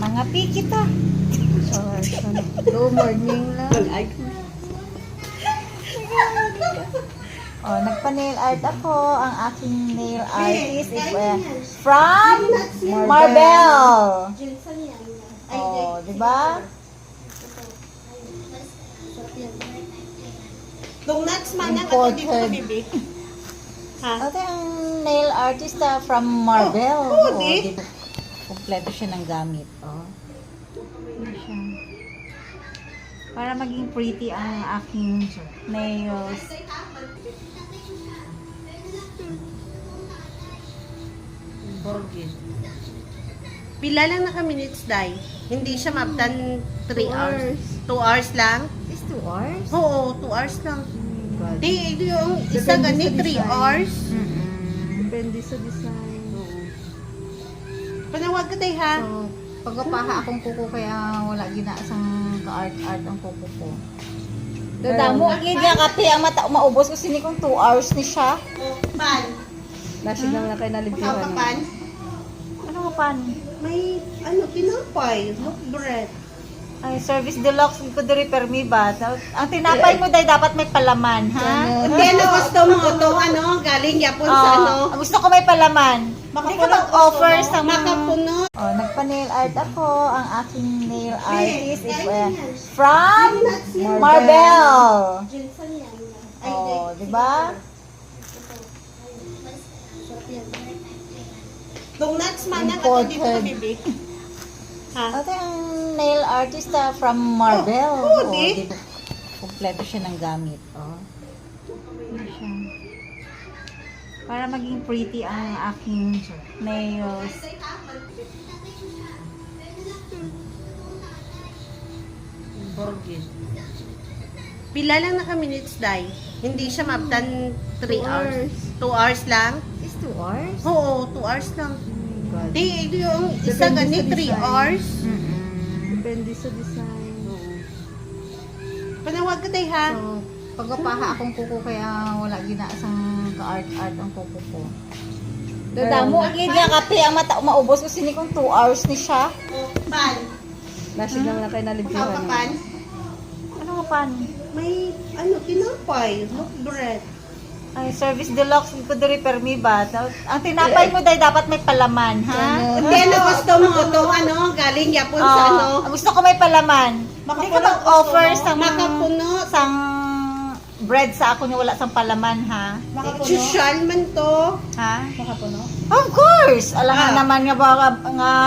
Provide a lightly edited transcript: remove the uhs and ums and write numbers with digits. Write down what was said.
Nangapi kita. Good morning lang. Oh, nagpa-nail art ako. Ang aking nail artist is from Marbel. Oh, di ba? Nung nuts man ang ato dito sa bibig. Ha? Ito ang nail artist from Marbel. Oh, di. diba? Kompleto siya ng gamit. Oh. Ano siya? Para maging pretty ang aking nails. Borgin. Pila lang na minutes dai. Hindi siya mabtan 3 hours. 2 hours lang? Is 2 hours? Oo, 2 hours lang. God. Di, ito yung isa gani 3 hours. Depende sa design. Panawag ka tayo ha? So, pagpapaha akong kuko kaya wala ginaasang ka-art-art ang kuko ko. Dadamo, agad niya kape ang maubos kasi ni kung 2 hours ni siya. O, pan. Lasig lang na kayo nalibdihan. Makapapan. Ano nga pan? May, tinapay. Look bread. Ay, service deluxe ko diri permi ba? Ang tinapay mo dahil dapat may palaman, ha? Hindi, gusto mo ito, galing yapon sa Gusto ko may palaman. Hindi ka mag-offer sa mga... Makapuno. Oh, nagpa-nail art ako. Ang aking nail artist is from Marbel. Oh, di ba? Nung nuts man ang ato dito sa bibig. Ha? Ito ang nail artist from Marbel. Oh, di. diba? Kompleto siya ng gamit. Oh. Ano siya? Para maging pretty ang aking nails. Borgin. Pila lang na minutes dai. Hindi siya mabtan 3 hours. 2 hours lang? Is 2 hours? Oo, 2 hours lang. God. Di, ito yung isa gani 3 hours. Depende sa design. Panawag ka tayo ha? So, pagpapaha akong kuko kaya wala ginaasang ka-art-art ang kuko ko. Dadamo, agad niya kape ang maubos kasi ni kung 2 hours ni siya. O, pan. Lasig lang na kayo nalibdihan. Makapapan. Ano nga pan? May, tinapay. Look bread. Ay, service deluxe ko diri permi ba? Ang tinapay mo dahil dapat may palaman, ha? Hindi, gusto mo ito, galing yapon sa Gusto ko may palaman. Hindi ka mag-offer sa Makapuno. sang bread sa ako niya wala sang palaman, ha? Social man to. Ha? Makapuno? Of course! Alam nga naman nga ba nga